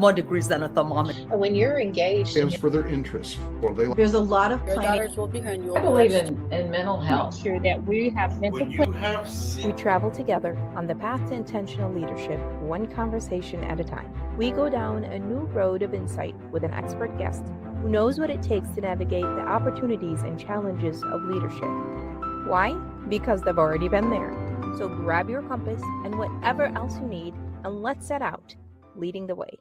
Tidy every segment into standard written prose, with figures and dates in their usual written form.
more degrees than a thermometer. When you're engaged Stands for their interests. Well, There's a lot of Your planning. daughters will behind you. I believe in mental health. make sure that we have mental We travel together on the path to intentional leadership, one conversation at a time. We go down a new road of insight with an expert guest who knows what it takes to navigate the opportunities and challenges of leadership. Why? Because they've already been there. So grab your compass and whatever else you need, and let's set out, leading the way.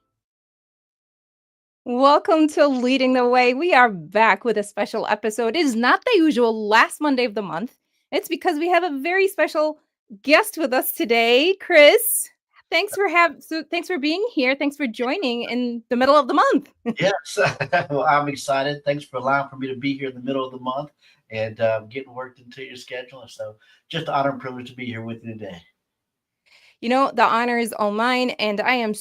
Welcome to Leading the Way. We are back with a special episode. It is not the usual last Monday of the month. It's because we have a very special guest with us today, Chris. Thanks for being here. Thanks for joining in the middle of the month. Yes, well, I'm excited. Thanks for allowing for me to be here in the middle of the month and getting worked into your schedule. So just an honor and privilege to be here with you today. You know, the honor is all mine, and I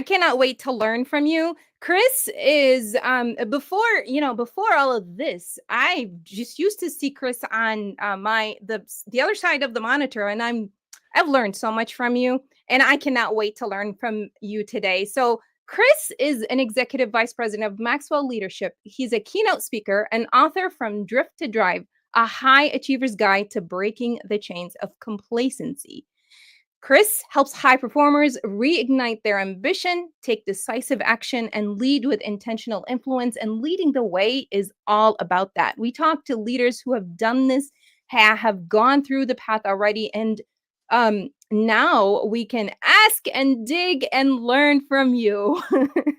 cannot wait to learn from you. Chris is before all of this, I just used to see Chris on the other side of the monitor, and I've learned so much from you, and I cannot wait to learn from you today. So Chris is an executive vice president of Maxwell Leadership. He's a keynote speaker and author from Drift to Drive, a high achiever's guide to breaking the chains of complacency. Chris helps high performers reignite their ambition, take decisive action, and lead with intentional influence. And leading the way is all about that. We talk to leaders who have done this, have gone through the path already, and now we can ask and dig and learn from you.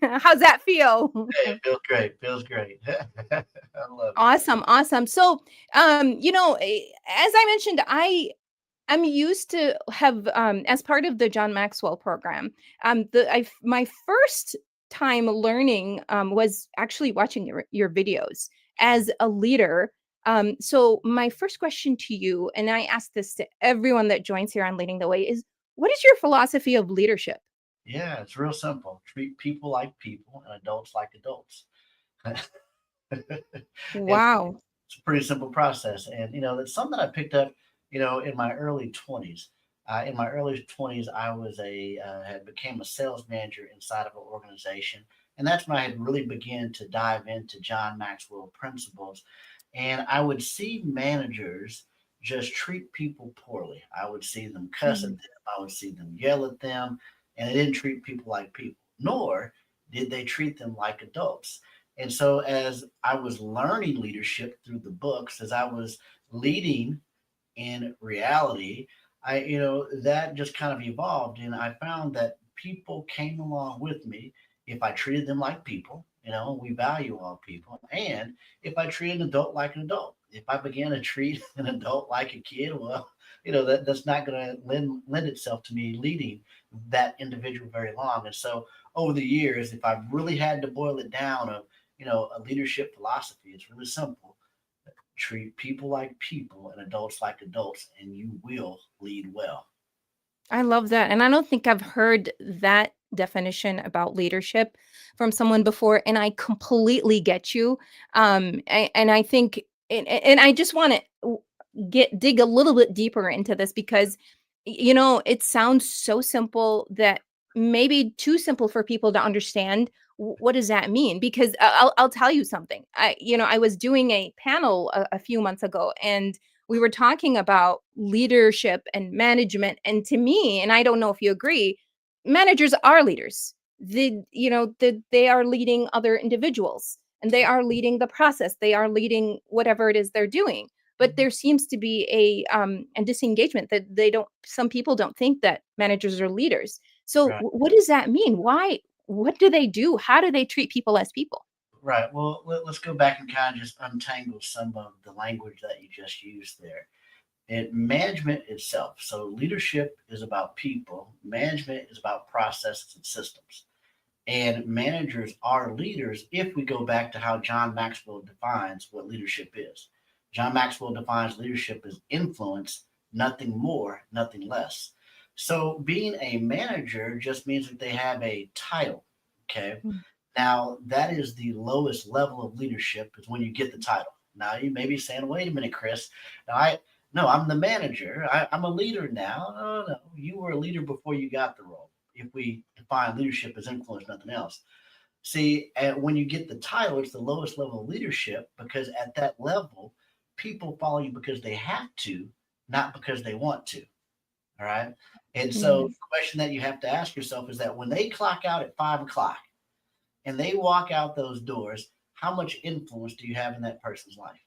How's that feel? Hey, it feels great. I love it. Awesome. So, as I mentioned, I'm used to have, as part of the John Maxwell program, my first time learning was actually watching your videos as a leader. So my first question to you, and I ask this to everyone that joins here on Leading the Way, is what is your philosophy of leadership? Yeah, it's real simple. Treat people like people and adults like adults. Wow. It's a pretty simple process. And, that's something I picked up in my early 20s. In my early 20s, I was had became a sales manager inside of an organization. And that's when I had really begun to dive into John Maxwell principles. And I would see managers just treat people poorly. I would see them cuss at them. I would see them yell at them. And they didn't treat people like people, nor did they treat them like adults. And so as I was learning leadership through the books, as I was leading in reality, that just kind of evolved, and I found that people came along with me if I treated them like people. We value all people, and if I treat an adult like an adult. If I began to treat an adult like a kid, well, that's not going to lend itself to me leading that individual very long. And so over the years, if I've really had to boil it down of a leadership philosophy, it's really simple. Treat people like people and adults like adults, and you will lead well. I love that. And I don't think I've heard that definition about leadership from someone before. And I completely get you. And I think, and I just want to dig a little bit deeper into this because, it sounds so simple that maybe too simple for people to understand. What does that mean? Because I'll tell you something. I was doing a panel a few months ago, and we were talking about leadership and management. And to me, and I don't know if you agree, managers are leaders. They are leading other individuals, and they are leading the process. They are leading whatever it is they're doing. But there seems to be a disengagement that some people don't think that managers are leaders. So Right. What does that mean? Why? What do they do? How do they treat people as people? Right. Well, let's go back and kind of just untangle some of the language that you just used there. Management itself. So leadership is about people. Management is about processes and systems. And managers are leaders if we go back to how John Maxwell defines what leadership is. John Maxwell defines leadership as influence, nothing more, nothing less. So being a manager just means that they have a title. Okay. Now that is the lowest level of leadership is when you get the title. Now you may be saying, wait a minute, Chris. I'm the manager. I'm a leader now. No, you were a leader before you got the role. if we define leadership as influence, nothing else. See, when you get the title, it's the lowest level of leadership because at that level, people follow you because they have to, not because they want to. All right. And so Mm. the question that you have to ask yourself is that when they clock out at 5 o'clock and they walk out those doors, how much influence do you have in that person's life?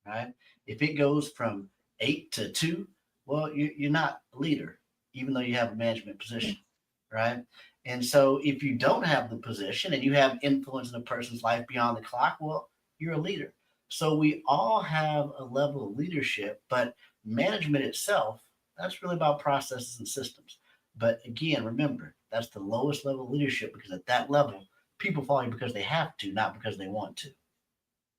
Right. If it goes from 8 to 2, well, you're not a leader, even though you have a management position. Right. And so if you don't have the position and you have influence in a person's life beyond the clock, well, you're a leader. So we all have a level of leadership, but management itself, that's really about processes and systems. But again, remember, that's the lowest level of leadership because at that level, people follow you because they have to, not because they want to.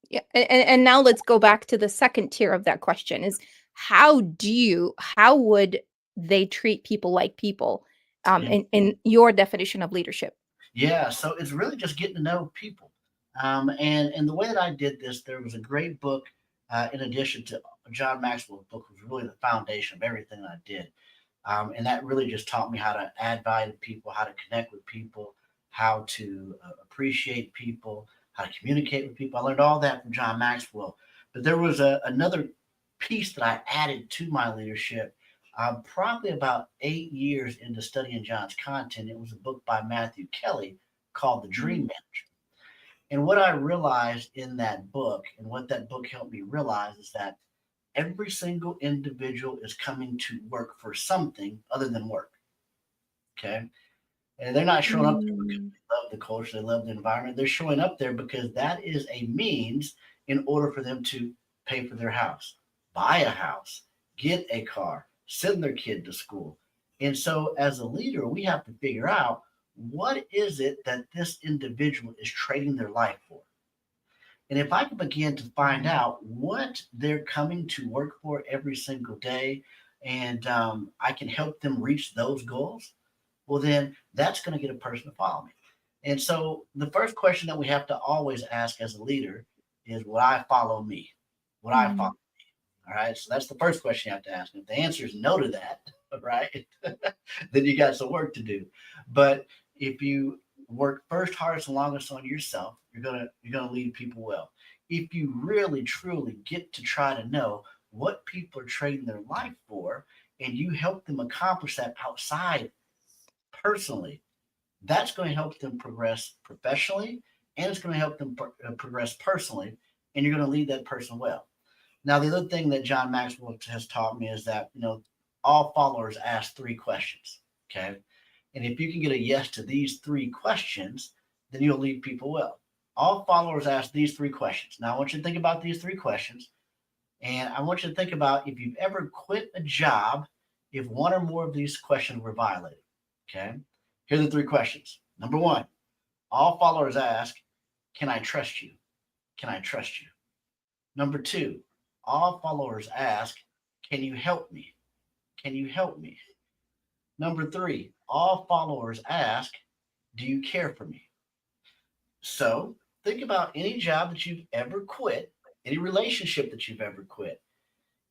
Yeah. And now let's go back to the second tier of that question is how would they treat people like people Yeah. in your definition of leadership? Yeah, so it's really just getting to know people. And the way that I did this, there was a great book in addition to John Maxwell's book, was really the foundation of everything that I did. And that really just taught me how to add value to people, how to connect with people, how to appreciate people, how to communicate with people. I learned all that from John Maxwell. But there was another piece that I added to my leadership probably about 8 years into studying John's content. It was a book by Matthew Kelly called The Dream Manager. And what I realized in that book, and what that book helped me realize, is that every single individual is coming to work for something other than work. Okay. And they're not showing up there because Mm. they love the culture, they love the environment. They're showing up there because that is a means in order for them to pay for their house, buy a house, get a car, send their kid to school. And so, as a leader, we have to figure out what is it that this individual is trading their life for. And if I can begin to find out what they're coming to work for every single day, and I can help them reach those goals, well, then that's going to get a person to follow me. And so the first question that we have to always ask as a leader is, would I follow me? Would I follow? Mm. All right. So that's the first question you have to ask. And if the answer is no to that, right, then you got some work to do. But if you work first, hardest, and longest on yourself, you're gonna lead people well. If you really truly get to try to know what people are trading their life for, and you help them accomplish that outside personally, that's going to help them progress professionally, and it's going to help them progress personally, and you're going to lead that person well. Now, the other thing that John Maxwell has taught me is that, all followers ask 3 questions. Okay. And if you can get a yes to these 3 questions, then you'll lead people well. All followers ask these 3 questions. Now, I want you to think about these 3 questions. And I want you to think about if you've ever quit a job, if one or more of these questions were violated. Okay. Here are the 3 questions. Number one, all followers ask, can I trust you? Can I trust you? Number two, all followers ask, can you help me? Can you help me? Number three, all followers ask, do you care for me? So think about any job that you've ever quit, any relationship that you've ever quit.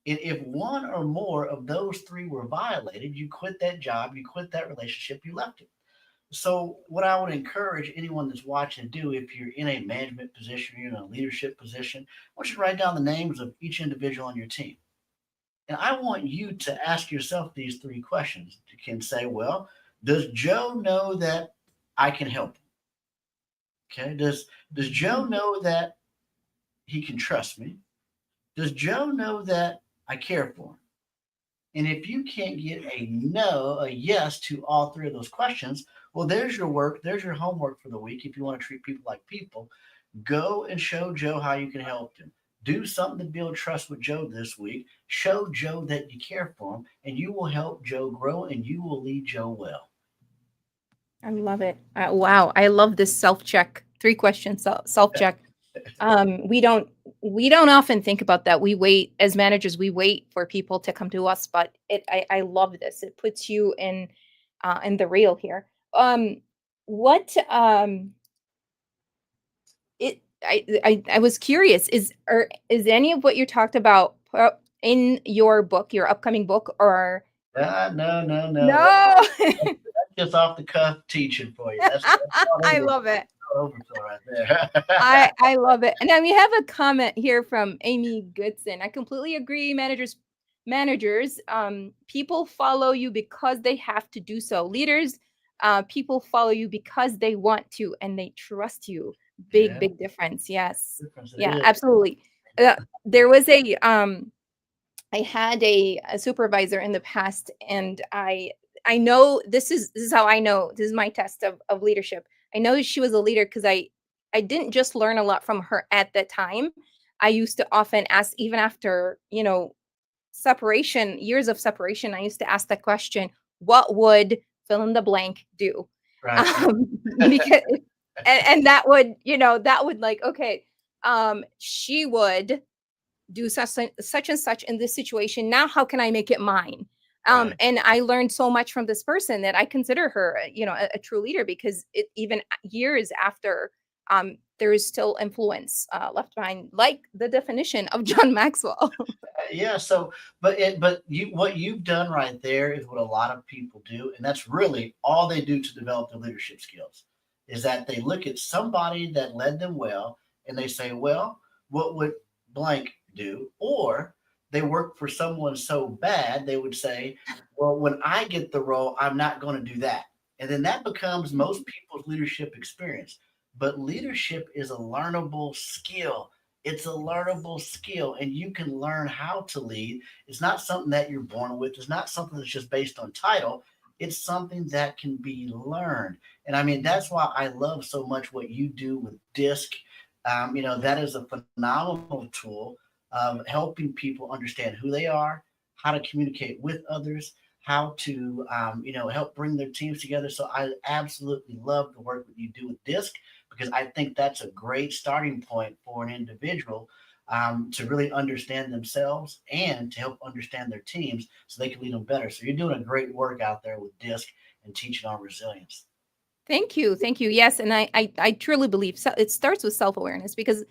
And if one or more of those 3 were violated, you quit that job, you quit that relationship, you left it. So, what I would encourage anyone that's watching to do, if you're in a management position, you're in a leadership position, I want you to write down the names of each individual on your team. And I want you to ask yourself these 3 questions. You can say, well, does Joe know that I can help him? Okay. Does Joe know that he can trust me? Does Joe know that I care for him? And if you can't get a no, a yes to all 3 of those questions, well, there's your work. There's your homework for the week. If you want to treat people like people, go and show Joe how you can help him. Do something to build trust with Joe this week. Show Joe that you care for him, and you will help Joe grow and you will lead Joe well. I love it. Wow, I love this self-check. 3 questions self-check. We don't often think about that. We wait as managers. We wait for people to come to us, but I love this. It puts you in the real here. What it I was curious. Is any of what you talked about in your book, your upcoming book, or No, no, no, no. no? just off the cuff teaching for you. That's I all love it. overflow right there. I love it. And then we have a comment here from Amy Goodson. I completely agree. Managers, people follow you because they have to do so. Leaders, people follow you because they want to and they trust you. Yeah, Big difference. Yes. difference it Yeah, is. absolutely. There was I had a supervisor in the past, and I know this is how I know, this is my test of leadership. I know she was a leader because I didn't just learn a lot from her at that time. I used to often ask, even after, separation, years of separation, I used to ask that question, what would fill in the blank do? Right. Um, because and that would, that would like, okay, she would do such and such in this situation. Now, how can I make it mine? Right. And I learned so much from this person that I consider her, a true leader, because even years after, there is still influence left behind, like the definition of John Maxwell. Yeah. So, but what you've done right there is what a lot of people do, and that's really all they do to develop their leadership skills. Is that they look at somebody that led them well, and they say, well, what would blank do? Or they work for someone so bad, they would say, well, when I get the role, I'm not going to do that. And then that becomes most people's leadership experience. But leadership is a learnable skill. It's a learnable skill, and you can learn how to lead. It's not something that you're born with. It's not something that's just based on title. It's something that can be learned. And I mean, that's why I love so much what you do with DISC. That is a phenomenal tool of helping people understand who they are, how to communicate with others, how to, help bring their teams together. So I absolutely love the work that you do with DISC, because I think that's a great starting point for an individual to really understand themselves and to help understand their teams so they can lead them better. So you're doing a great work out there with DISC and teaching on resilience. Thank you. Thank you. Yes. And I truly believe it starts with self-awareness, because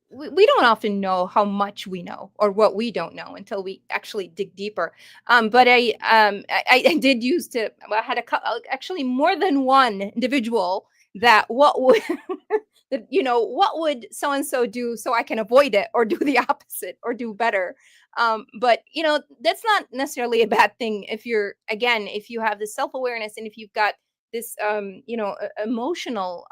we don't often know how much we know or what we don't know until we actually dig deeper. But I did used to, well, I had actually more than one individual that what would, that, what would so-and-so do so I can avoid it or do the opposite or do better. But, that's not necessarily a bad thing if you have the self-awareness and if you've got this emotional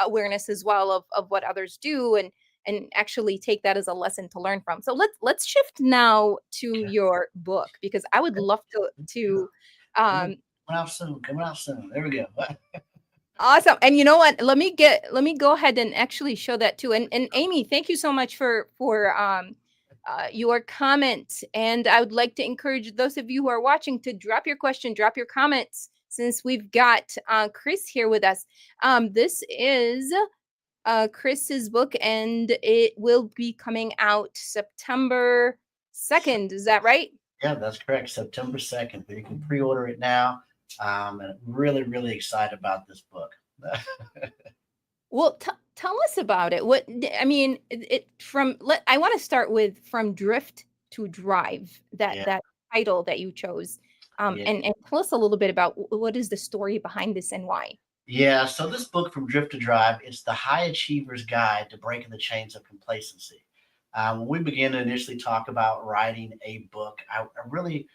awareness as well of what others do, and actually take that as a lesson to learn from. So let's shift now to Okay. your book, because I would love to Coming um out soon. Coming out soon. There we go. awesome. And you know what, let me go ahead and actually show that too. And Amy, thank you so much for your comment. And I would like to encourage those of you who are watching to drop your question, drop your comments, since we've got Chris here with us. This is Chris's book, and it will be coming out September 2nd. Is that right? Yeah, that's correct. September 2nd. But you can pre-order it now. And I'm really, really excited about this book. Well, tell us about it. I mean, I want to start with From Drift to Drive, Yeah, that title that you chose. yeah. And tell us a little bit about what is the story behind this and why. Yeah, so this book, From Drift to Drive, it's the high achiever's guide to breaking the chains of complacency. When we began to initially talk about writing a book, I really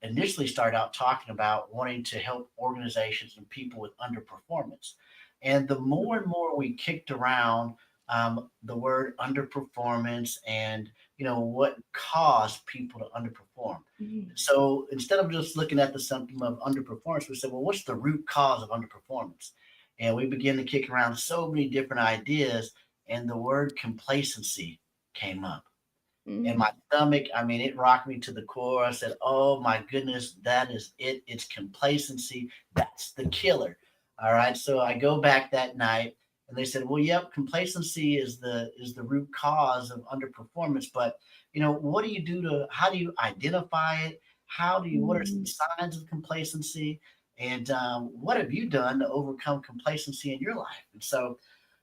initially started out talking about wanting to help organizations and people with underperformance. And the more and more we kicked around the word underperformance and what caused people to underperform. Mhm. So instead of just looking at the symptom of underperformance, we said, well, what's the root cause of underperformance? And we began to kick around so many different ideas, and the word complacency came up. And Mm. my stomach, I mean, it rocked me to the core. I said, oh my goodness, that is it. It's complacency. That's the killer. All right. So I go back that night, and they said, well, yep, complacency is the root cause of underperformance. But what do you do how do you identify it? What are some Mm. signs of complacency? And what have you done to overcome complacency in your life? And so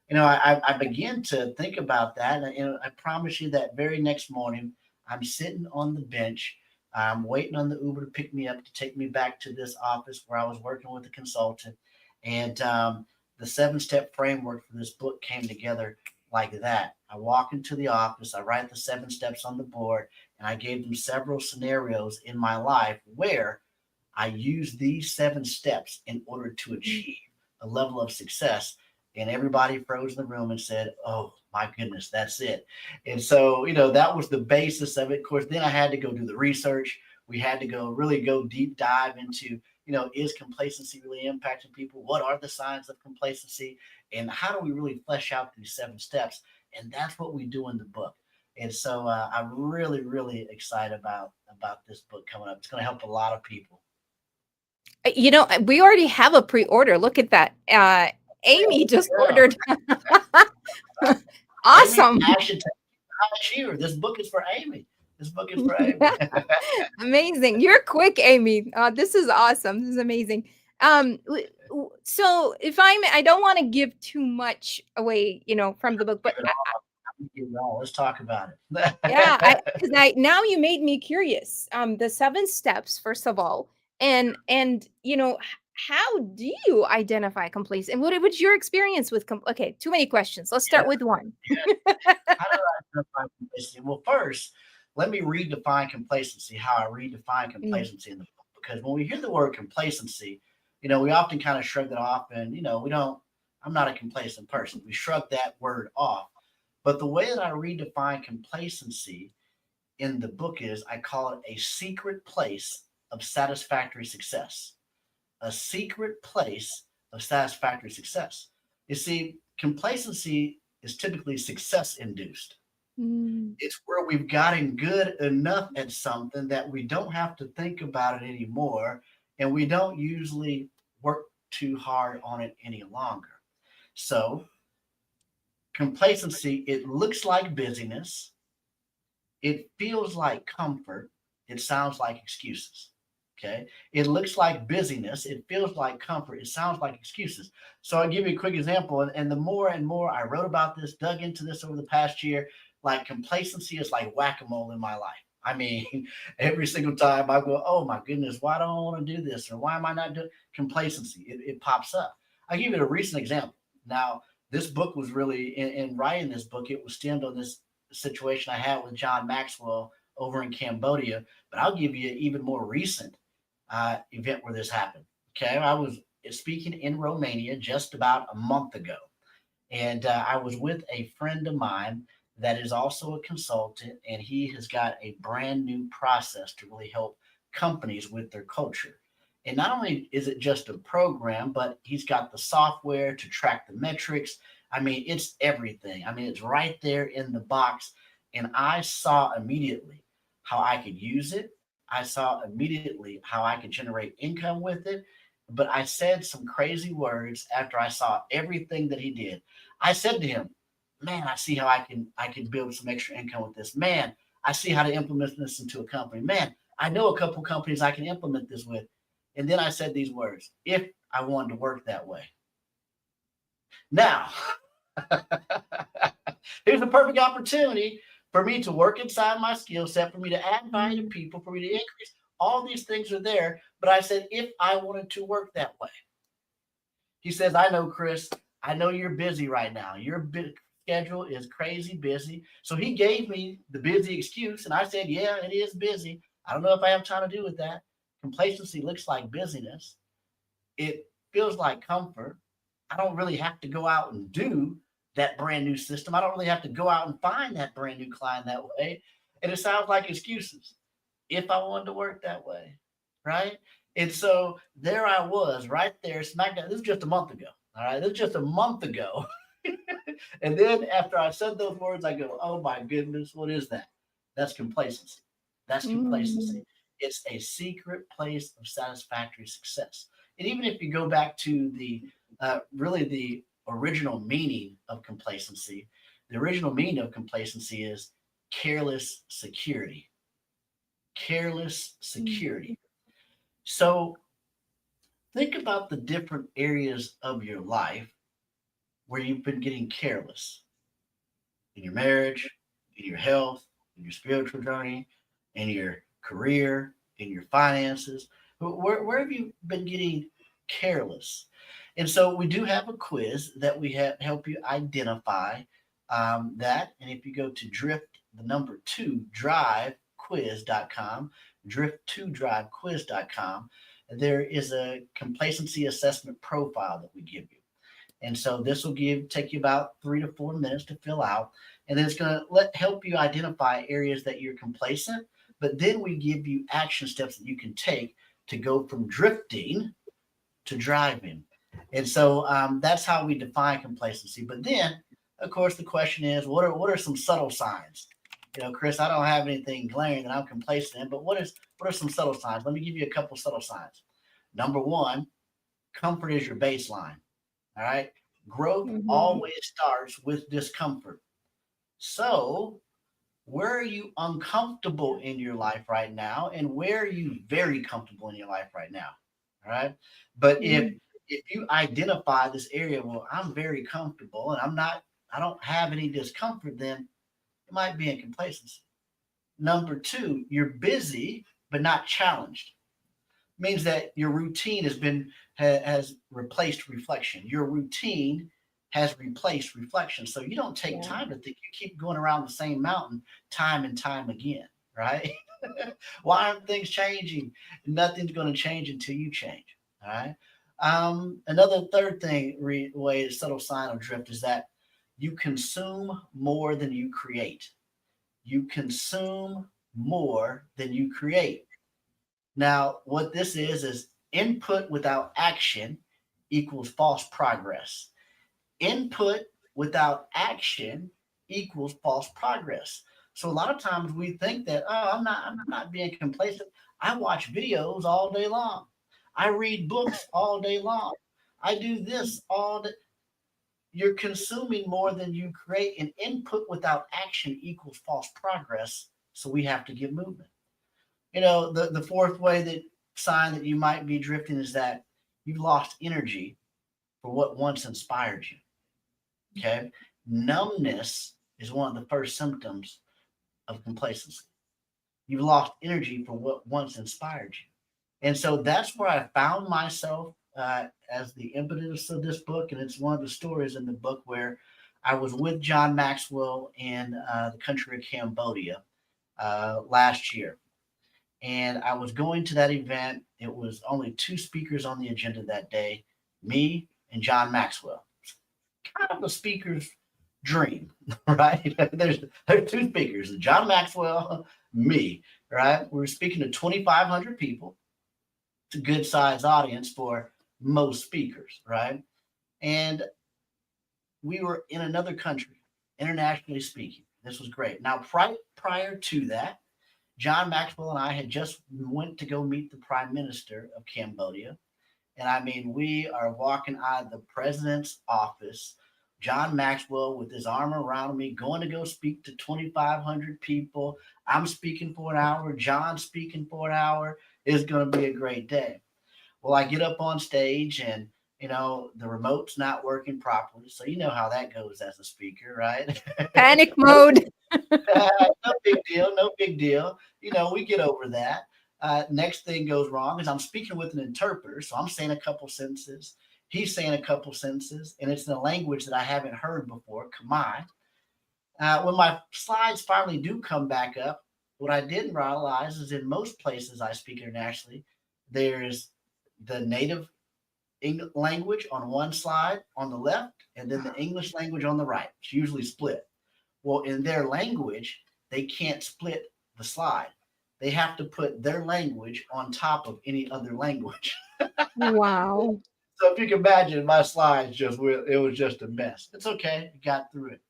I began to think about that. And I promise you that very next morning, I'm sitting on the bench I'm waiting on the Uber to pick me up to take me back to this office where I was working with a consultant. And the 7-step framework for this book came together like that. I walk into the office, I write the 7 steps on the board, and I gave them several scenarios in my life where I used these 7 steps in order to achieve a level of success. And everybody froze in the room and said, "Oh my goodness, that's it." And so, that was the basis of it. Of course, then I had to go do the research. We had to really go deep dive into, is complacency really impacting people? What are the signs of complacency? And how do we really flesh out these 7 steps? And that's what we do in the book. And so I'm really, really excited about this book coming up. It's going to help a lot of people. We already have a pre-order. Look at that. Amy just ordered. Awesome. Amy, I should take you. This book is for Amy. Amazing. You're quick, Amy. This is awesome. This is amazing. So if I don't want to give too much away, from the book, but let's talk about it. Yeah, because now you made me curious. The 7 steps, first of all, and how do you identify complacency? And what's your experience with okay, too many questions. Let's start with one. How do I identify complacency? Well, first, let me redefine complacency, how I redefine complacency in the book. Because when we hear the word complacency, we often kind of shrug it off, and I'm not a complacent person. We shrug that word off. But the way that I redefine complacency in the book is I call it a secret place of satisfactory success. A secret place of satisfactory success. You see, complacency is typically success-induced. It's where we've gotten good enough at something that we don't have to think about it anymore, and we don't usually work too hard on it any longer. So complacency, it looks like busyness. It feels like comfort. It sounds like excuses. Okay. It looks like busyness. It feels like comfort. It sounds like excuses. So I'll give you a quick example. And the more and more I wrote about this, dug into this over the past year, like complacency is like whack-a-mole in my life. I mean, every single time I go, "Oh my goodness, why don't I want to do this?" Or "Why am I not doing complacency?" It pops up. I'll give you a recent example. Now, this book was really, in writing this book, it was stemmed on this situation I had with John Maxwell over in Cambodia. But I'll give you an even more recent event where this happened. Okay. I was speaking in Romania just about a month ago. And I was with a friend of mine that is also a consultant, and he has got a brand new process to really help companies with their culture. And not only is it just a program, but he's got the software to track the metrics. I mean, it's everything. I mean, it's right there in the box. And I saw immediately how I could use it. I saw immediately how I could generate income with it. But I said some crazy words after I saw everything that he did. I said to him, "Man, I see how I can build some extra income with this. Man, I see how to implement this into a company. Man, I know a couple companies I can implement this with." And then I said these words: "If I wanted to work that way." Now, here's a perfect opportunity for me to work inside my skill set, for me to add value to people, for me to increase. All these things are there. But I said, if I wanted to work that way. He says, "I know, Chris, I know you're busy right now. Your schedule is crazy busy." So he gave me the busy excuse. And I said, "Yeah, it is busy. I don't know if I have time to do with that. Complacency looks like busyness. It feels like comfort. I don't really have to go out and do that brand new system. I don't really have to go out and find that brand new client that way. And it sounds like excuses. If I wanted to work that way." Right. And so there I was right there, smack down. This is just a month ago. All right. This is just a month ago. And then after I said those words, I go, "Oh my goodness, what is that?" That's complacency. That's complacency. It's a secret place of satisfactory success. And even if you go back to the really the original meaning of complacency, the original meaning of complacency is careless security. Careless security. So think about the different areas of your life where you've been getting careless: in your marriage, in your health, in your spiritual journey, in your career, in your finances? Where have you been getting careless? And so we do have a quiz that we have help you identify that. And if you go to the number 2 drivequiz.com, drift2drivequiz.com, there is a complacency assessment profile that we give you. And so this will take you about 3 to 4 minutes to fill out. And then it's going to help you identify areas that you're complacent. But then we give you action steps that you can take to go from drifting to driving. And so that's how we define complacency. But then, of course, the question is, what are some subtle signs? Chris, I don't have anything glaring that I'm complacent in, but what are some subtle signs? Let me give you a couple subtle signs. Number 1, comfort is your baseline. All right. Growth always starts with discomfort. So where are you uncomfortable in your life right now? And where are you very comfortable in your life right now? All right. But if you identify this area, well, I'm very comfortable and I don't have any discomfort, then it might be in complacency. Number 2, you're busy, but not challenged. Means that your routine has replaced reflection. Your routine has replaced reflection. So you don't take time to think. You keep going around the same mountain time and time again, right? Why aren't things changing? Nothing's going to change until you change. All right. Another third thing, way a subtle sign of drift is that you consume more than you create. You consume more than you create. Now, what this is input without action equals false progress. Input without action equals false progress. So a lot of times we think that, I'm not being complacent. I watch videos all day long. I read books all day long. I do this all day. You're consuming more than you create, and input without action equals false progress. So we have to get movement. The fourth sign that you might be drifting is that you've lost energy for what once inspired you. Okay. Numbness is one of the first symptoms of complacency. You've lost energy for what once inspired you. And so that's where I found myself as the impetus of this book. And it's one of the stories in the book where I was with John Maxwell in the country of Cambodia last year. And I was going to that event. It was only 2 speakers on the agenda that day, me and John Maxwell. Kind of a speaker's dream, right? There's 2 speakers, John Maxwell, me, right? We were speaking to 2,500 people. It's a good sized audience for most speakers, right? And we were in another country, internationally speaking. This was great. Now, prior to that, John Maxwell and I had just went to go meet the Prime Minister of Cambodia. And I mean, we are walking out of the president's office, John Maxwell with his arm around me, going to go speak to 2,500 people. I'm speaking for an hour. John's speaking for an hour. It's going to be a great day. Well, I get up on stage and, the remote's not working properly. So you know how that goes as a speaker, right? Panic mode. No big deal. No big deal. We get over that. Next thing goes wrong is I'm speaking with an interpreter. So I'm saying a couple sentences. He's saying a couple sentences, and it's in a language that I haven't heard before, Khmer. When my slides finally do come back up, what I didn't realize is in most places I speak internationally, there's the native language on one slide on the left, and then the English language on the right. It's usually split. Well, in their language, they can't split the slide. They have to put their language on top of any other language. Wow. So if you can imagine, my slides it was just a mess. It's okay. We got through it.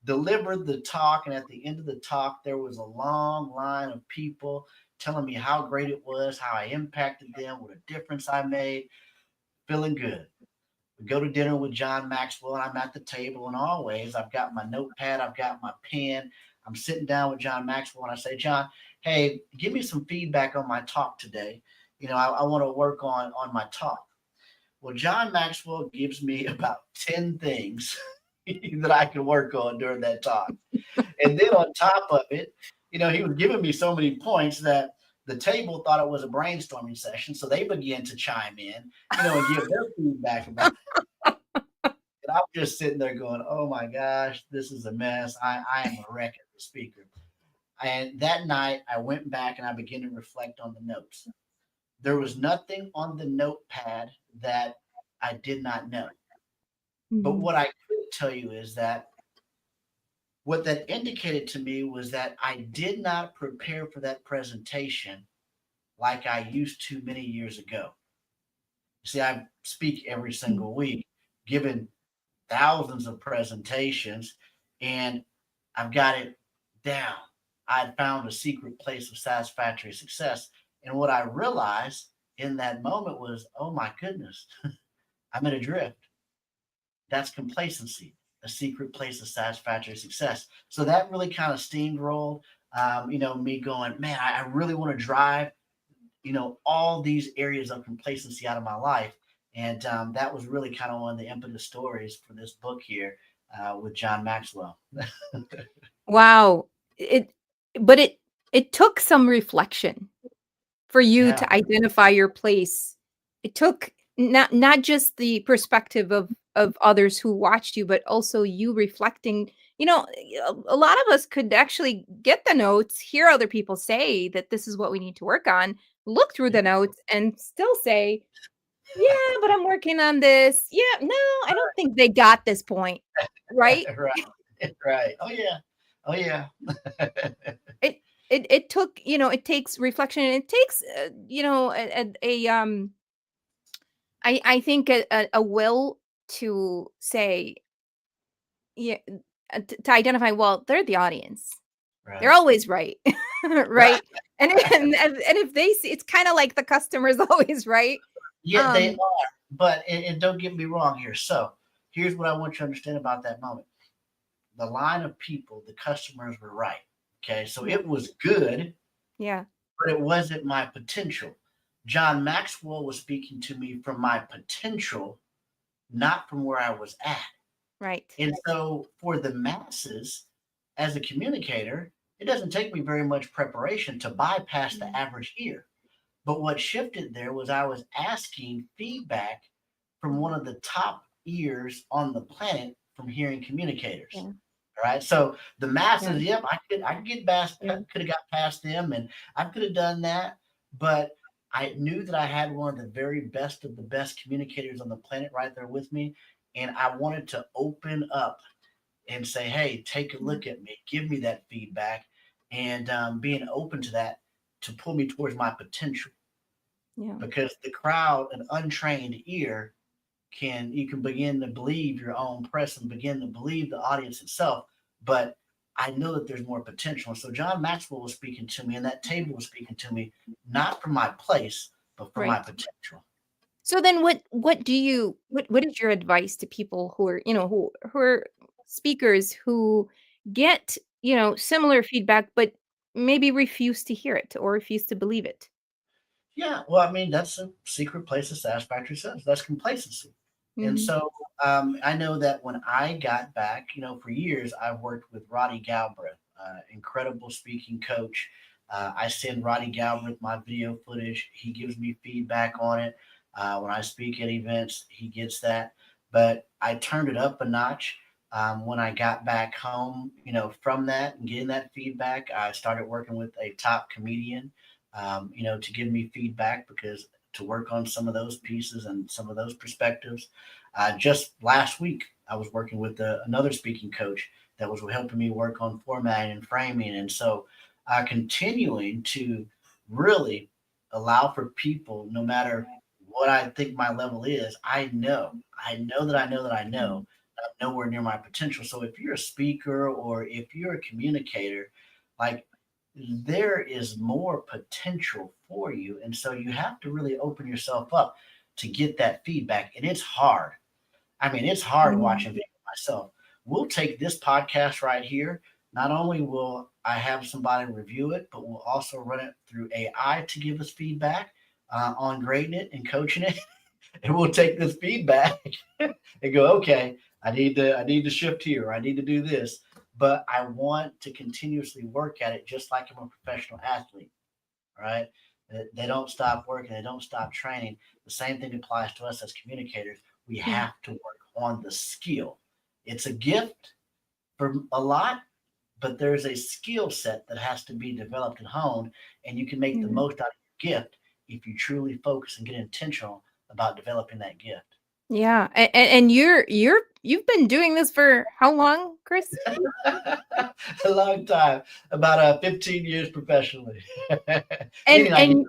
Delivered the talk, and at the end of the talk, there was a long line of people telling me how great it was, how I impacted them, what a difference I made. Feeling good. We go to dinner with John Maxwell, and I'm at the table, and always I've got my notepad, I've got my pen. I'm sitting down with John Maxwell, and I say, John, hey, give me some feedback on my talk today. I want to work on my talk. Well, John Maxwell gives me about 10 things that I can work on during that talk. And then on top of it, he was giving me so many points that The table thought it was a brainstorming session, so they began to chime in, and give their feedback about it. And I'm just sitting there going, "Oh my gosh, this is a mess. I am a wreck as a speaker." And that night, I went back and I began to reflect on the notes. There was nothing on the notepad that I did not know. But Mhm. what I could tell you is that what that indicated to me was that I did not prepare for that presentation like I used to many years ago. See, I speak every Mhm. single week, given thousands of presentations, and I've got it down. I found a secret place of satisfactory success. And what I realized in that moment was, oh my goodness, I'm in a drift. That's complacency, a secret place of satisfactory success. So that really kind of steamrolled, me going, man, I really want to drive, all these areas of complacency out of my life. And that was really kind of one of the impetus stories for this book here with John Maxwell. Wow. It but it took some reflection for you Yeah, to identify your place. It took not just the perspective of others who watched you, but also you reflecting. A lot of us could actually get the notes, hear other people say that this is what we need to work on, look through yeah, the notes, and still say, "Yeah, but I'm working on this. Yeah, no, I don't think they got this point." Right? right, right. Oh yeah, oh yeah. It it took, it takes reflection, and it takes, I think a will to say, yeah, to identify, well, they're the audience. They're Right, always right. right. Right? And and if they see, it's kinda like the customer's always right. Yeah, they Um, are. But and don't get me wrong here. So here's what I want you to understand about that moment. The line of people, the customers were right. Okay, so yeah, it was good, yeah, but it wasn't my potential. John Maxwell was speaking to me from my potential, not from where I was at. right. And so for the masses, as a communicator, it doesn't take me very much preparation to bypass the Mhm. average ear. But what shifted there was I was asking feedback from one Mhm. of the top ears on the planet from hearing communicators. Yeah, All right. So the yeah, masses, yep, I could get past yeah, could have got past them and I could have done that. But I knew that I had one of the very best of the best communicators on the planet right there with me. And I wanted to open up and say, hey, take a mhm, look at me, give me that feedback, and being open to that to pull me towards my potential. yeah, Because the crowd, an untrained ear, you can begin to believe your own press and begin to believe the audience itself. But I know that there's more potential. And so John Maxwell was speaking to me, and that table was speaking to me, not from my place, but from my right. potential. So then what is your advice to people who are, who are speakers who get, similar feedback, but maybe refuse to hear it or refuse to believe it? Yeah, well, I mean, that's a secret place of satisfactory sense. That's complacency. And Mhm. so I know that when I got back, for years, I've worked with Roddy Galbraith, incredible speaking coach. I send Roddy Galbraith my video footage. He gives me feedback on it. When I speak at events, he gets that. But I turned it up a notch when I got back home, from that and getting that feedback. I started working with a top comedian to give me feedback because to work on some of those pieces and some of those perspectives. Just last week, I was working with another speaking coach that was helping me work on formatting and framing. And so, continuing to really allow for people, no matter what I think my level is, I know Mhm. that I'm nowhere near my potential. So if you're a speaker or if you're a communicator, like there is more potential for you. And so you have to really open yourself up to get that feedback. And it's hard. I mean, it's hard Mhm. watching video myself. We'll take this podcast right here. Not only will I have somebody review it, but we'll also run it through AI to give us feedback on grading it and coaching it. And we'll take this feedback and go, okay, I need to shift here, or I need to do this. But I want to continuously work at it just like I'm a professional athlete. right? They don't stop working. They don't stop training. The same thing applies to us as communicators. We have to work on the skill. It's a gift for a lot, but there's a skill set that has to be developed and honed, and you can make the most out of your gift if you truly focus and get intentional about developing that gift. Yeah. And you've been doing this for how long, Chris? A long time, about 15 years professionally. And meaning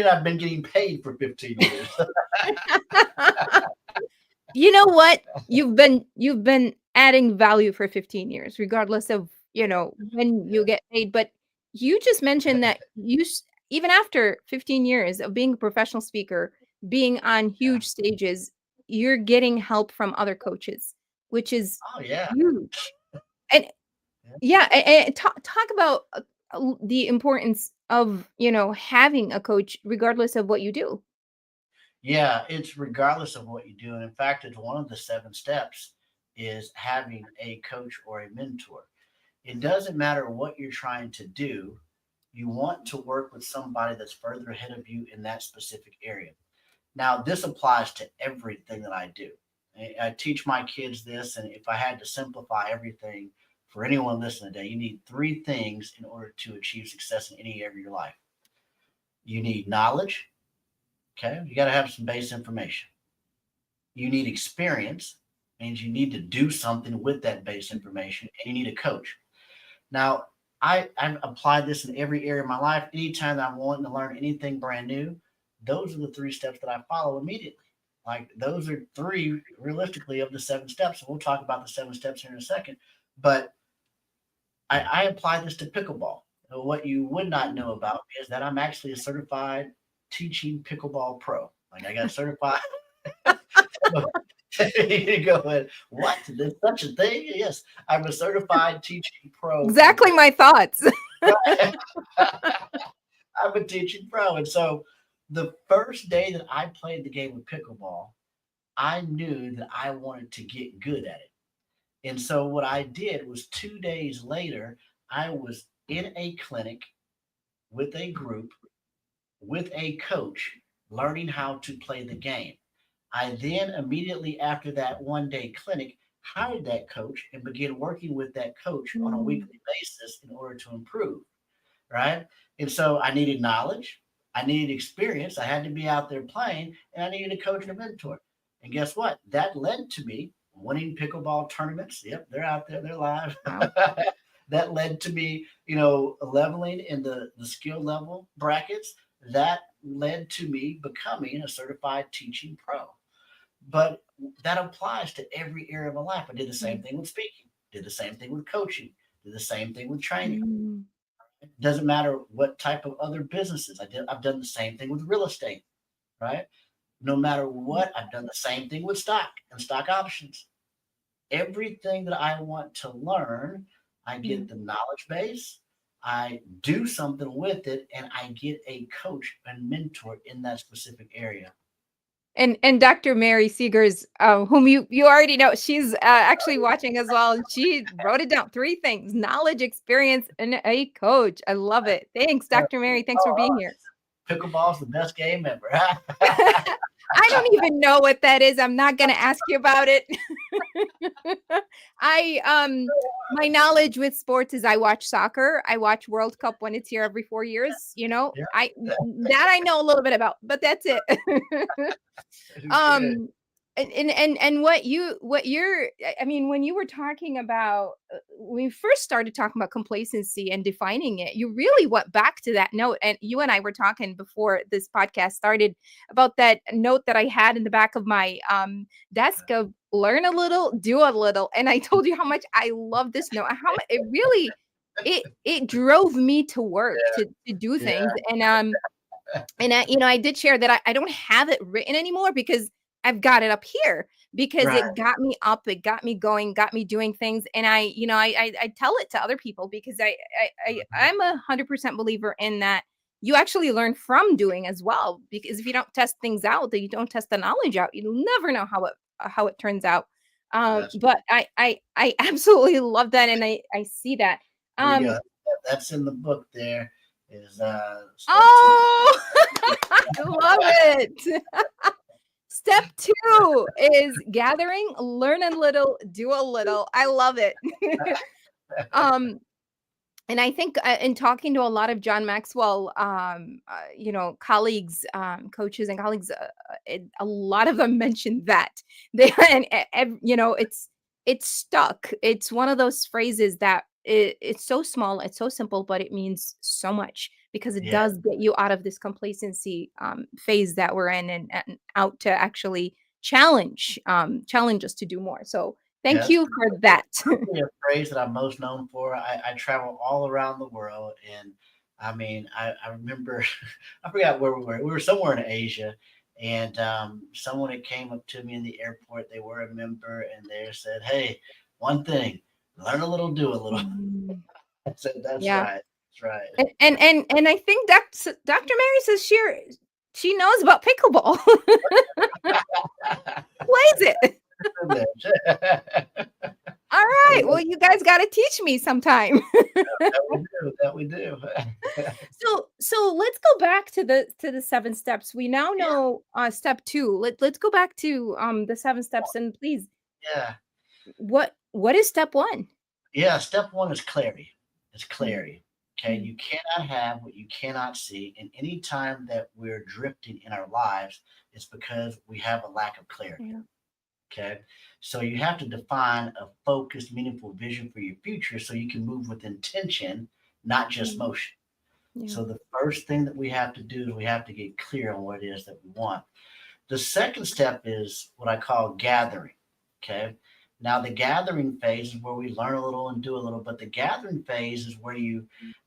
I've been getting paid for 15 years. you know what? You've been adding value for 15 years, regardless of, when you get paid. But you just mentioned that even after 15 years of being a professional speaker, being on huge stages, you're getting help from other coaches, which is Oh yeah. huge. And yeah, and talk about the importance of, having a coach, regardless of what you do. Yeah, it's regardless of what you do. And in fact, it's one of the 7 steps is having a coach or a mentor. It doesn't matter what you're trying to do. You want to work with somebody that's further ahead of you in that specific area. Now, this applies to everything that I do. I teach my kids this, and if I had to simplify everything for anyone listening today, you need 3 things in order to achieve success in any area of your life. You need knowledge. Okay, you got to have some base information. You need experience, means you need to do something with that base information, and you need a coach. Now, I've applied this in every area of my life. Anytime that I'm wanting to learn anything brand new, those are the 3 steps that I follow immediately. Like those are 3 realistically of the 7 steps. And we'll talk about the 7 steps here in a second. But I apply this to pickleball. What you would not know about is that I'm actually a certified teaching pickleball pro. Like I got certified. You go ahead. What? There's such a thing? Yes, I'm a certified teaching pro. Exactly my thoughts. I'm a teaching pro. And so the first day that I played the game of pickleball, I knew that I wanted to get good at it. And so what I did was 2 days later, I was in a clinic with a group, with a coach, learning how to play the game. I then immediately after that 1 day clinic hired that coach and began working with that coach on a weekly basis in order to improve. Right. And so I needed knowledge, I needed experience, I had to be out there playing, and I needed a coach and a mentor. And guess what? That led to me winning pickleball tournaments. Yep, they're out there, they're live. Wow. That led to me, leveling in the skill level brackets. That led to me becoming a certified teaching pro. But that applies to every area of my life. I did the same thing with speaking, did the same thing with coaching, did the same thing with training. Mm. It doesn't matter what type of other businesses I did. I've done the same thing with real estate, right? No matter what, I've done the same thing with stock and stock options. Everything that I want to learn, I get the knowledge base, I do something with it, and I get a coach and mentor in that specific area. And Dr. Mary Seegers, whom you already know, she's actually watching as well. And she wrote it down: 3 things: knowledge, experience, and a coach. I love it. Thanks, Dr. Mary. Thanks for being here. Pickleball's the best game ever. I don't even know what that is. I'm not going to ask you about it. My knowledge with sports is I watch soccer. I watch World Cup when it's here every 4 years. Yeah. I know a little bit about, but that's it. And what you're, I mean, when you were talking about, when we first started talking about complacency and defining it, you really went back to that note. And you and I were talking before this podcast started about that note that I had in the back of my desk of learn a little, do a little. And I told you how much I love this note, how much it really, it drove me to work, to do things. And I did share that I don't have it written anymore because I've got it up here, because it got me up, it got me going, got me doing things. And I tell it to other people because I'm 100% believer in that you actually learn from doing as well. Because if you don't test things out, that you don't test the knowledge out, you'll never know how it turns out. But I absolutely love that. And I see that. Yeah, that's in the book there. is step Oh, I love it. Step 2 is gathering, learn a little, do a little. I love it. 2. um, and I think in talking to a lot of John Maxwell, colleagues, coaches, and colleagues, a lot of them mentioned that they it's stuck. It's one of those phrases that it's so small, it's so simple, but it means so much because it Yeah. does get you out of this complacency phase that we're in, and out to actually challenge us to do more. So thank Yes. you for that. Probably a phrase that I'm most known for. I travel all around the world, and I mean, I remember, I forgot where we were. We were somewhere in Asia, and someone had came up to me in the airport. They were a member, and they said, "Hey, one thing, learn a little, do a little." Mm, I said, "That's yeah. right. That's And I think Dr. Mary says she knows about pickleball. right." Plays it. All right. Well, you guys got to teach me sometime. That we do. That we do. So let's go back to the 7 steps. We now Yeah. know step 2. Let's go back to the 7 steps, and please, Yeah. what is step 1? Yeah. Step one is clarity. It's Mm, clarity. Okay. mm, You cannot have what you cannot see. And any time that we're drifting in our lives, it's because we have a lack of clarity. yeah. Okay. So you have to define a focused, meaningful vision for your future so you can move with intention, not just Mm, motion. yeah. So the first thing that we have to do is we have to get clear on what it is that we want. The second step is what I call gathering. Okay. Now, the gathering phase is where we learn a little and do a little, but the gathering phase is where you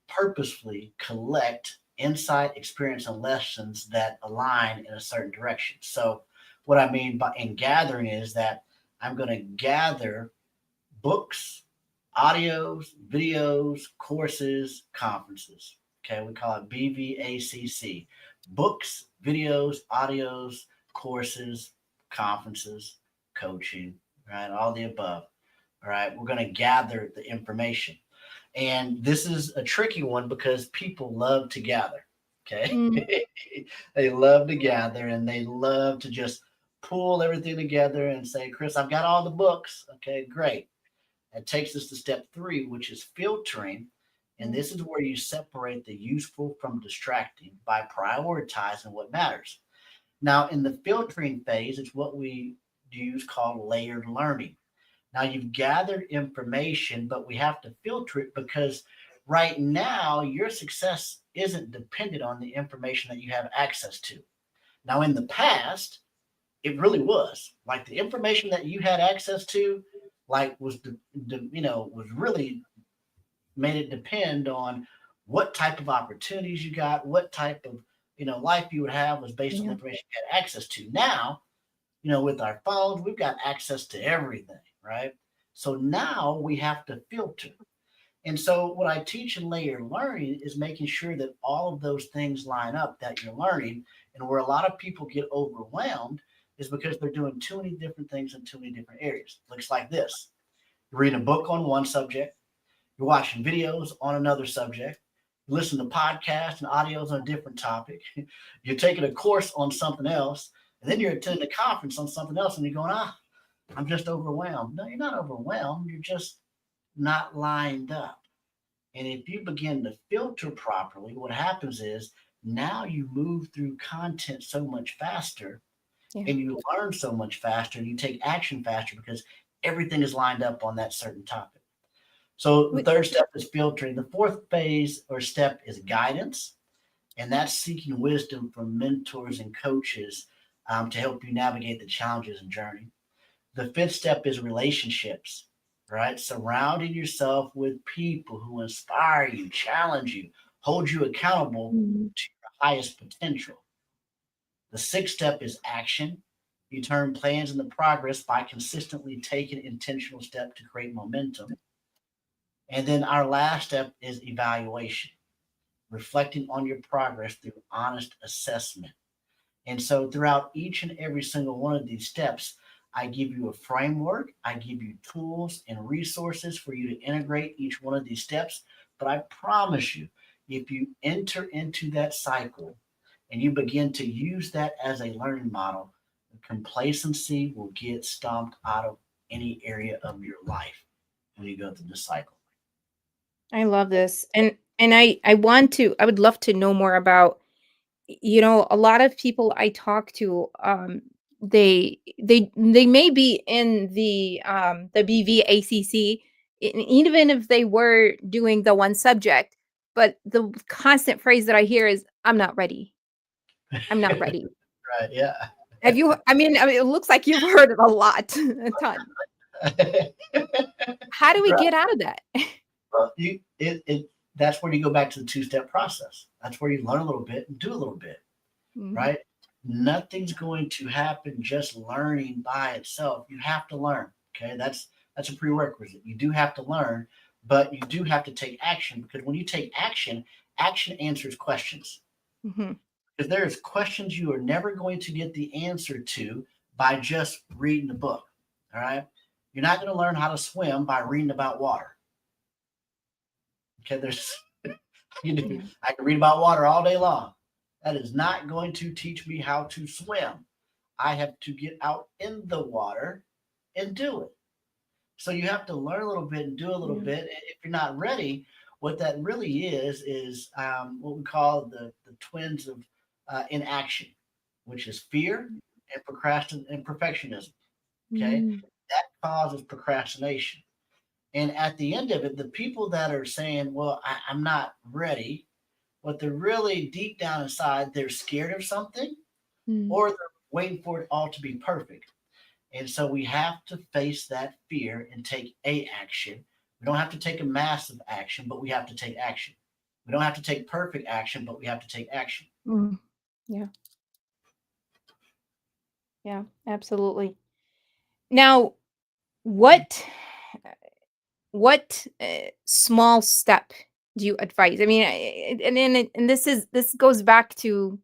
purposefully collect insight, experience, and lessons that align in a certain direction. So, what I mean by in gathering is that I'm going to gather books, audios, videos, courses, conferences. Okay, we call it BVACC: books, videos, audios, courses, conferences, coaching, right? All the above. All right, we're going to gather the information. And this is a tricky one because people love to gather. Okay. Mm, They love to gather and they love to just pull everything together and say, Chris, I've got all the books. Okay, great. That takes us to step 3, which is filtering. And yeah. this is where you separate the useful from distracting by prioritizing what matters. Now, in the filtering phase, it's what we use called layered learning. Now, you've gathered information, but we have to filter it because right now your success isn't dependent on the information that you have access to. Now, in the past, it really was like the information that you had access to, like was really made it depend on what type of opportunities you got, what type of life you would have was based on the Yeah. information you had access to. Now, with our phones, we've got access to everything, right? So now we have to filter. And so what I teach in layer learning is making sure that all of those things line up that you're learning. And where a lot of people get overwhelmed is because they're doing too many different things in too many different areas. Looks like this. You're reading a book on one subject, you're watching videos on another subject, you listen to podcasts and audios on a different topic, you're taking a course on something else, and then you're attending a conference on something else, and you're going, I'm just overwhelmed. No, you're not overwhelmed. You're just not lined up. And if you begin to filter properly, what happens is now you move through content so much faster Yeah. and you learn so much faster and you take action faster because everything is lined up on that certain topic. So the Wait, third step is filtering. The fourth phase or step is guidance, and that's seeking wisdom from mentors and coaches to help you navigate the challenges and journey. The fifth step is relationships, right? Surrounding yourself with people who inspire you, challenge you, hold you accountable mm, to your highest potential. The sixth step is action. You turn plans into progress by consistently taking intentional steps to create momentum. And then our last step is evaluation, reflecting on your progress through honest assessment. And so throughout each and every single one of these steps, I give you a framework, I give you tools and resources for you to integrate each one of these steps. But I promise you, if you enter into that cycle and you begin to use that as a learning model, complacency will get stomped out of any area of your life when you go through the cycle. I love this. And I would love to know more about, a lot of people I talk to, they may be in the BVACC, even if they were doing the one subject, but the constant phrase that I hear is, I'm not ready. I'm not ready. Right. Yeah. I mean, it looks like you've heard it a lot, a ton. How do we Right. get out of that? Well, that's where you go back to the two-step process. That's where you learn a little bit and do a little bit, Mhm. right? Nothing's going to happen just learning by itself. You have to learn. Okay. That's a prerequisite. You do have to learn, but you do have to take action, because when you take action, action answers questions. Mhm. Because there's questions you are never going to get the answer to by just reading a book. All right. You're not going to learn how to swim by reading about water. Okay. Yeah. I can read about water all day long. That is not going to teach me how to swim. I have to get out in the water and do it. So you have to learn a little bit and do a little Yeah. bit. If you're not ready, what that really is what we call the twins of inaction, which is fear and and perfectionism. Okay, Mm. that causes procrastination. And at the end of it, the people that are saying, "Well, I'm not ready," what they're really deep down inside, they're scared of something, Mm. or they're waiting for it all to be perfect. And so we have to face that fear and take a action. We don't have to take a massive action, but we have to take action. We don't have to take perfect action, but we have to take action. Mm. Yeah. Yeah. Absolutely. Now, what small step do you advise? I mean, and this goes back to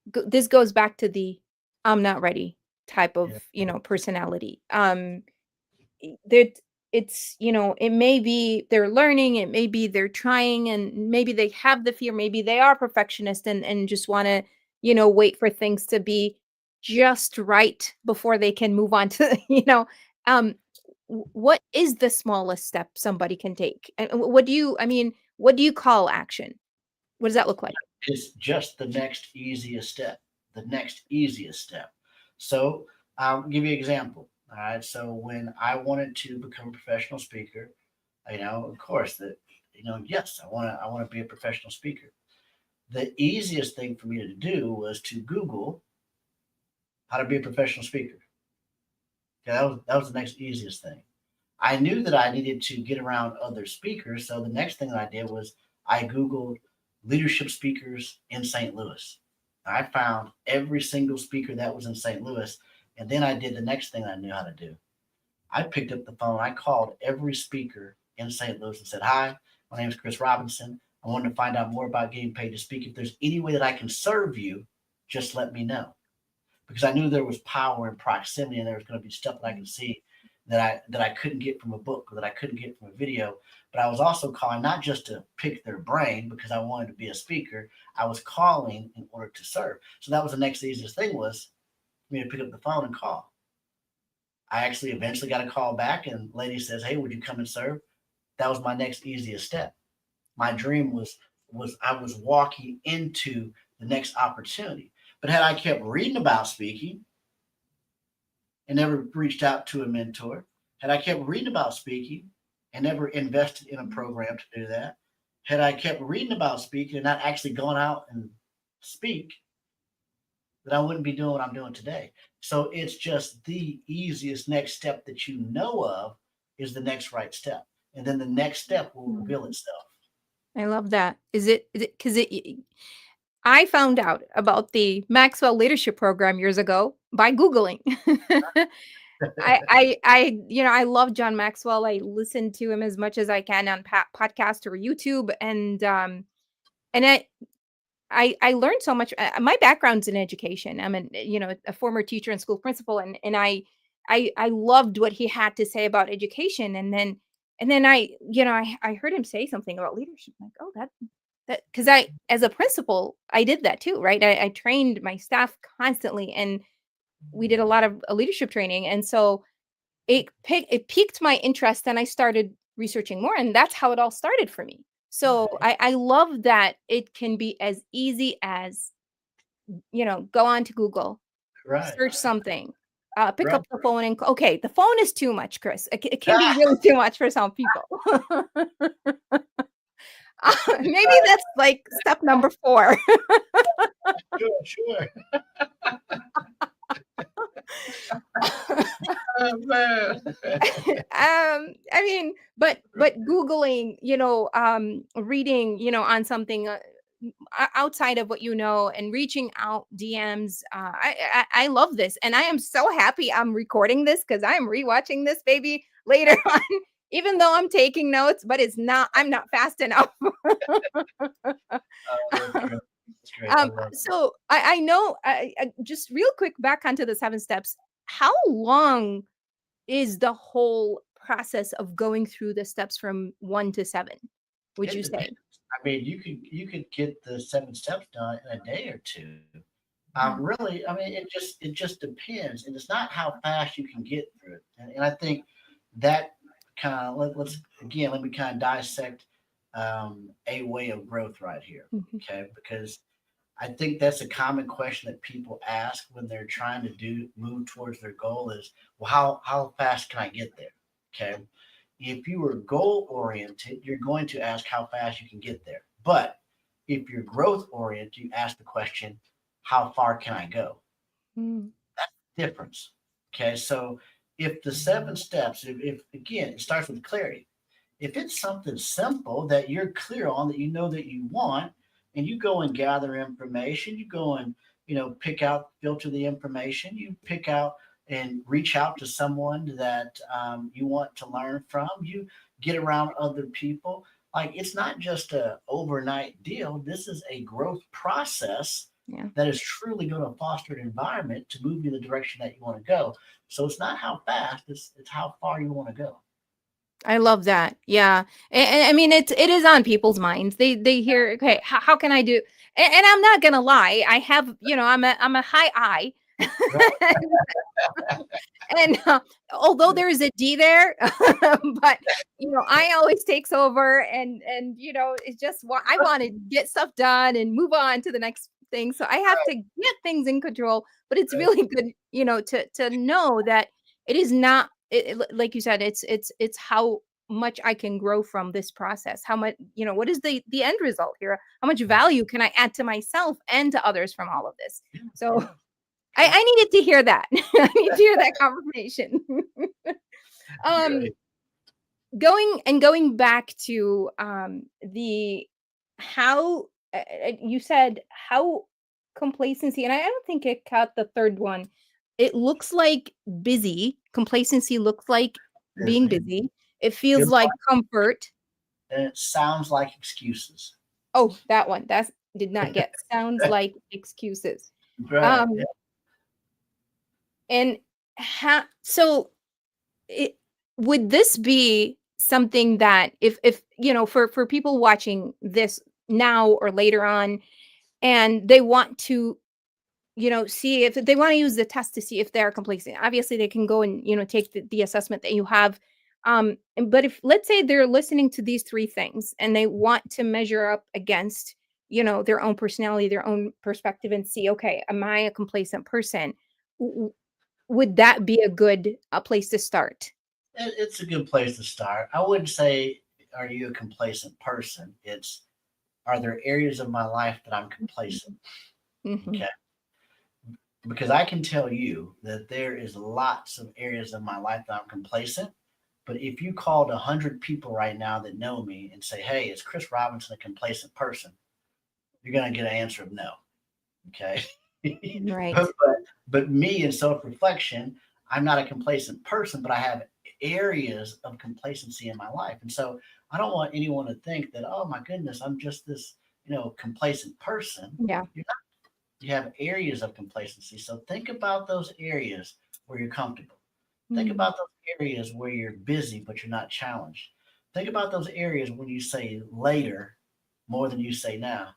the I'm not ready type of Yeah. personality. That it's it may be they're learning, it may be they're trying, and maybe they have the fear, maybe they are perfectionist and just want to wait for things to be just right before they can move on to um what is the smallest step somebody can take, and what do you, I mean, what do you call action? What does that look like? It's just the next easiest step. The next easiest step. So I'll give you an example. All right. So when I wanted to become a professional speaker, of course that, yes, I want to be a professional speaker. The easiest thing for me to do was to Google how to be a professional speaker. Okay, that was the next easiest thing. I knew that I needed to get around other speakers, so the next thing that I did was I Googled leadership speakers in St. Louis. I found every single speaker that was in St. Louis, and then I did the next thing I knew how to do. I picked up the phone, I called every speaker in St. Louis and said, "Hi, my name is Chris Robinson. I wanted to find out more about getting paid to speak. If there's any way that I can serve you, just let me know." Because I knew there was power in proximity, and there was going to be stuff that I could see that I couldn't get from a book or that I couldn't get from a video. But I was also calling not just to pick their brain because I wanted to be a speaker. I was calling in order to serve. So that was the next easiest thing, was for me to pick up the phone and call. I actually eventually got a call back, and the lady says, "Hey, would you come and serve?" That was my next easiest step. My dream was I was walking into the next opportunity. But had I kept reading about speaking and never reached out to a mentor, had I kept reading about speaking and never invested in a program to do that, had I kept reading about speaking and not actually gone out and speak, then I wouldn't be doing what I'm doing today. So it's just the easiest next step that you know of is the next right step. And then the next step will Mm. reveal itself. I love that. Is it because I found out about the Maxwell Leadership Program years ago by Googling. I love John Maxwell. I listen to him as much as I can on podcast or YouTube, and I learned so much. My background's in education. I'm a former teacher and school principal, and I loved what he had to say about education, and then I heard him say something about leadership. I'm like, oh, because as a principal, I did that too, right? I trained my staff constantly, and we did a lot of leadership training. And so it piqued my interest, and I started researching more, and that's how it all started for me. So I love that it can be as easy as, go on to Google, Right. search something, pick Right. up the phone and okay, the phone is too much, Chris. It can be really too much for some people. Maybe that's like step number 4. Sure. Oh, man. I mean, but Googling, reading, on something outside of what and reaching out DMs. I love this, and I am so happy I'm recording this because I am rewatching this baby later on, even though I'm taking notes. But I'm not fast enough. That's great. That's great. I love it. So I know. Just real quick back onto the 7 steps. How long is the whole process of going through the steps from 1 to 7? Would It you say? depends. I mean, you could get the 7 steps done in a day or 2. Really, I mean, it just depends, and it's not how fast you can get through it. And I think that kind of let me kind of dissect a way of growth right here, Mhm. okay? Because I think that's a common question that people ask when they're trying to move towards their goal is, well, how fast can I get there? Okay. If you are goal oriented, you're going to ask how fast you can get there. But if you're growth oriented, you ask the question, how far can I go? Mm. Difference. Okay. So if the 7 steps, if again, it starts with clarity. If it's something simple that you're clear on, that you know that you want, and you go and gather information, you go and filter the information, you pick out and reach out to someone that you want to learn from, you get around other people. Like, it's not just a overnight deal. This is a growth process Yeah. that is truly going to foster an environment to move you in the direction that you want to go. So it's not how fast, it's how far you want to go. I love that. Yeah. And I mean, it is on people's minds. They hear, okay, how can I do? And I'm not gonna lie, I have, I'm a high I. And although there is a D there, but I always takes over, and it's just I want to get stuff done and move on to the next thing. So I have to get things in control. But it's really good, to know that it is not like you said, it's how much I can grow from this process. How much, what is the end result here? How much value can I add to myself and to others from all of this? So I needed to hear that. I need to hear that confirmation. um, going back to the how you said how complacency, and I don't think it caught the third one. It looks like busy. Complacency looks like being busy. It feels Good like point. comfort. And it sounds like excuses. Oh, that one. That did not get. Sounds like excuses. Right. Um, Yeah. And so it, would this be something that if for people watching this now or later on, and they want to see if they want to use the test to see if they're complacent, obviously they can go and take the assessment that you have, but if let's say they're listening to these 3 things and they want to measure up against their own personality, their own perspective, and see, okay, am I a complacent person? Would that be a place to start? It's a good place to start. I wouldn't say, are you a complacent person? It's, are there areas of my life that I'm complacent? Mhm. Okay. Because I can tell you that there is lots of areas of my life that I'm complacent. But if you called 100 people right now that know me and say, hey, is Chris Robinson a complacent person? You're going to get an answer of no. Okay. Right. but me, in self-reflection, I'm not a complacent person, but I have areas of complacency in my life. And so I don't want anyone to think that, oh my goodness, I'm just this, complacent person. Yeah. You're not. You have areas of complacency. So think about those areas where you're comfortable. Think Mm. about those areas where you're busy, but you're not challenged. Think about those areas when you say later more than you say now.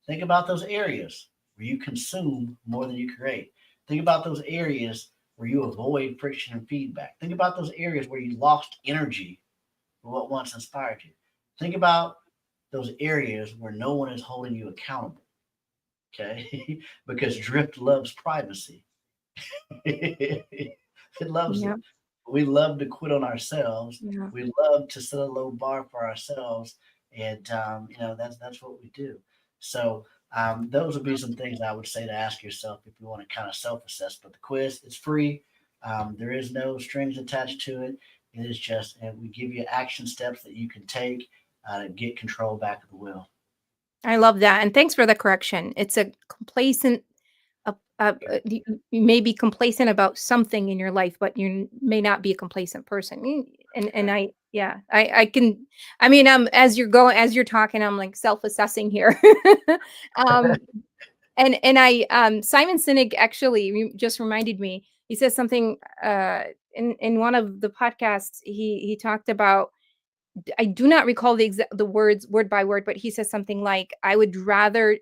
Think about those areas where you consume more than you create. Think about those areas where you avoid friction and feedback. Think about those areas where you lost energy for what once inspired you. Think about those areas where no one is holding you accountable. Okay. Because drift loves privacy. It loves it. Yeah. We love to quit on ourselves. Yeah. We love to set a low bar for ourselves, and that's what we do. So those would be some things I would say to ask yourself if you want to kind of self-assess. But the quiz is free. There is no strings attached to it. It is just, and we give you action steps that you can take to get control back of the wheel. I love that. And thanks for the correction. It's a complacent, you may be complacent about something in your life, but you may not be a complacent person. And I can, I mean, as you're talking, I'm like self-assessing here. um, Simon Sinek actually just reminded me, he says something, in one of the podcasts, he talked about, I do not recall the words word by word, but he says something like, "I would rather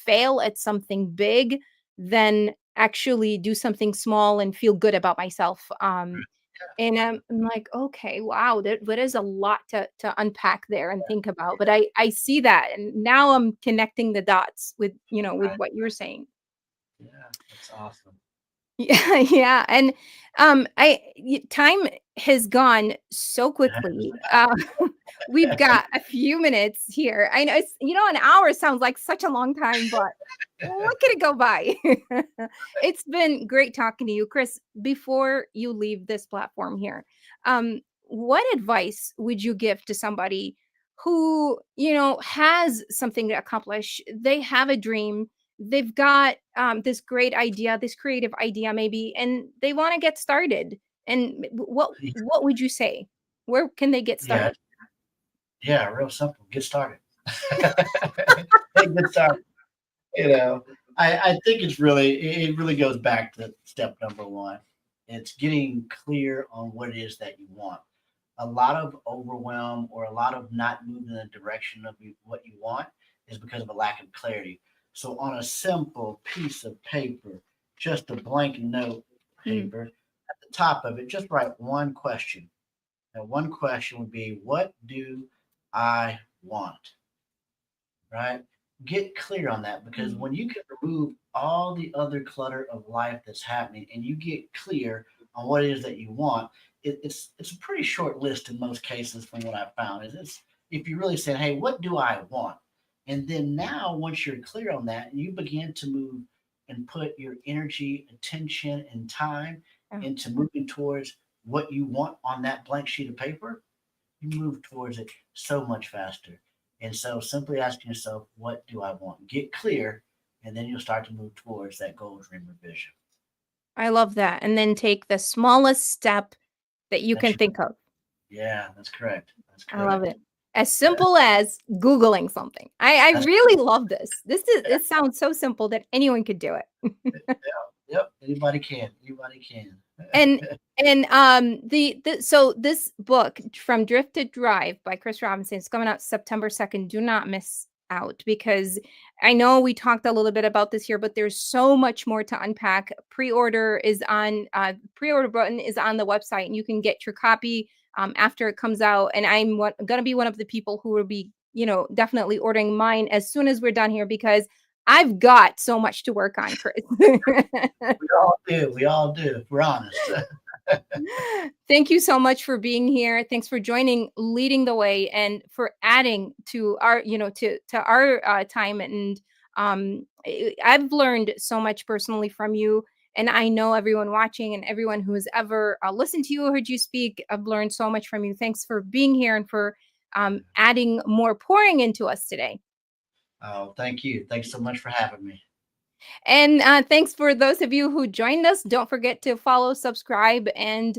fail at something big than actually do something small and feel good about myself." And I'm like, okay, wow, that is a lot to unpack there and think about. But I see that, and now I'm connecting the dots with with Right. what you're saying. Yeah, that's awesome. Yeah, yeah, and time has gone so quickly. We've got a few minutes here. I know an hour sounds like such a long time, but look at it go by. It's been great talking to you, Chris. Before you leave this platform here, what advice would you give to somebody who has something to accomplish? They have a dream, they've got this great idea, this creative idea maybe, and they want to get started. And what would you say? Where can they get Yeah, started? yeah, real simple. Get started. Get started. You know, I think it really goes back to step number one. It's getting clear on what it is that you want. A lot of overwhelm or a lot of not moving in the direction of what you want is because of a lack of clarity. So on a simple piece of paper, just a blank note Mm, paper, at the top of it, just write one question. And one question would be, what do I want? Right? Get clear on that, because mm, when you can remove all the other clutter of life that's happening and you get clear on what it is that you want, it's a pretty short list in most cases from what I've found. Is it's if you really say, hey, what do I want? And then now once you're clear on that, you begin to move and put your energy, attention, and time yeah. into moving towards what you want on that blank sheet of paper, you move towards it so much faster. And so simply asking yourself, what do I want? Get clear, and then you'll start to move towards that goal, dream, or vision. I love that. And then take the smallest step that you That's can your, think of. yeah, that's correct. That's I love correct. it. As Yeah, simple as Googling something. I that's really love this. yeah, It sounds so simple that anyone could do it. yep. Anybody can. Anybody can. And so this book, From Drift to Drive by Chris Robinson, is coming out September 2nd. Do not miss out, because I know we talked a little bit about this here, but there's so much more to unpack. Pre-order button is on the website, and you can get your copy after it comes out. And I'm gonna be one of the people who will be, definitely ordering mine as soon as we're done here, because I've got so much to work on, Chris. We all do. We all do. If we're honest. Thank you so much for being here. Thanks for joining, leading the way, and for adding to our, to our time. And I've learned so much personally from you. And I know everyone watching and everyone who has ever listened to you or heard you speak, I've learned so much from you. Thanks for being here and for adding more, pouring into us today. Oh, thank you. Thanks so much for having me. And thanks for those of you who joined us. Don't forget to follow, subscribe, and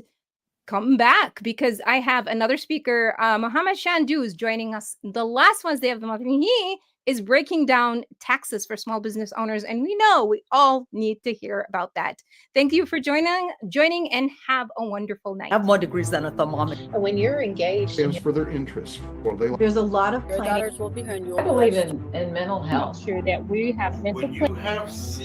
come back, because I have another speaker, Mohammed Shandu, is joining us the last Wednesday of the month. And he is breaking down taxes for small business owners. And we know we all need to hear about that. Thank you for joining and have a wonderful night. I have more degrees than a thermometer. When you're engaged, stands for their interest. Or they There's a lot of Your planning. daughters will be heard. You I believe in mental make health. sure that we have mental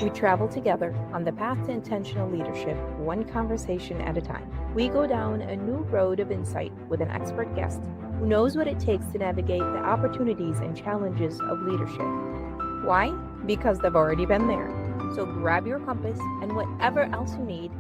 We travel together on the path to intentional leadership, one conversation at a time. We go down a new road of insight with an expert guest who knows what it takes to navigate the opportunities and challenges of leadership. Why? Because they've already been there. So grab your compass and whatever else you need